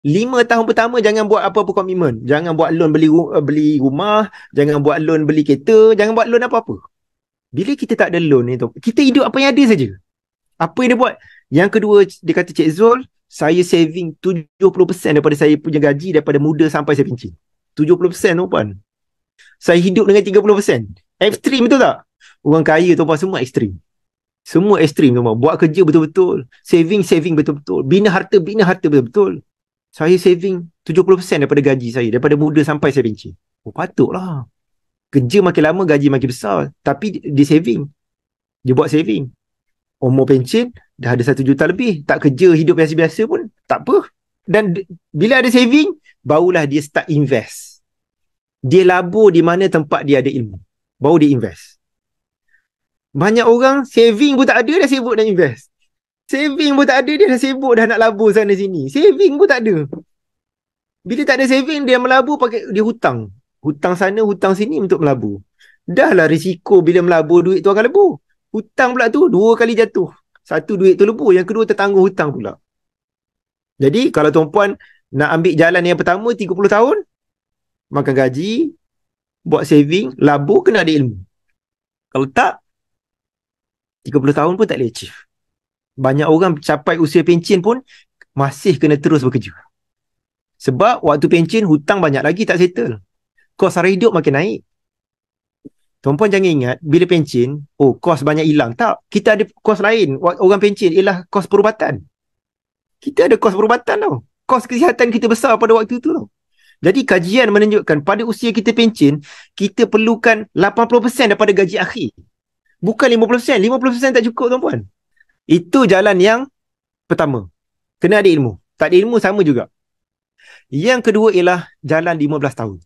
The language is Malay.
5 tahun pertama jangan buat apa-apa komitmen. Jangan buat loan beli rumah, jangan buat loan beli kereta, jangan buat loan apa-apa. Bila kita tak ada loan ni tu, kita hidup apa yang ada saja. Apa yang dia buat? Yang kedua, dia kata, Cik Zul, saya saving 70% daripada saya punya gaji daripada muda sampai saya pencen. 70% tu puan. Saya hidup dengan 30%. Ekstrim betul tak? Orang kaya tu puan semua ekstrim. Semua ekstrim tu puan. Buat kerja betul-betul. Saving betul-betul. Bina harta betul-betul. Saya saving 70% daripada gaji saya. Daripada muda sampai saya pencen. Oh, patutlah. Kerja makin lama, gaji makin besar. Tapi dia saving. Dia buat saving. Umur pencen, dah ada 1 juta lebih. Tak kerja, hidup biasa-biasa pun, tak apa. Dan bila ada saving, barulah dia start invest. Dia labur di mana tempat dia ada ilmu. Baru dia invest. Banyak orang saving pun tak ada, dah sibuk nak invest. Saving pun tak ada, dia dah sibuk dah nak labur sana sini. Saving pun tak ada. Bila tak ada saving, dia melabur pakai, dia hutang. Hutang sana, hutang sini untuk melabur. Dah lah risiko bila melabur duit tu akan lebur. Hutang pula tu 2 kali jatuh. Satu, duit tu lebur. Yang kedua, tertangguh hutang pula. Jadi kalau tuan-puan nak ambil jalan yang pertama 30 tahun, makan gaji, buat saving, labur, kena ada ilmu. Kalau tak, 30 tahun pun tak boleh achieve. Banyak orang capai usia pencen pun masih kena terus bekerja. Sebab waktu pencen hutang banyak lagi tak settle. Kos sara hidup makin naik. Tuan-puan jangan ingat bila pencen, oh kos banyak hilang. Tak, kita ada kos lain. Orang pencen ialah kos perubatan. Kita ada kos perubatan tau. Kos kesihatan kita besar pada waktu tu tau. Jadi kajian menunjukkan pada usia kita pencen, kita perlukan 80% daripada gaji akhir. Bukan 50%. 50% tak cukup tuan-puan. Itu jalan yang pertama. Kena ada ilmu. Tak ada ilmu sama juga. Yang kedua ialah jalan 15 tahun.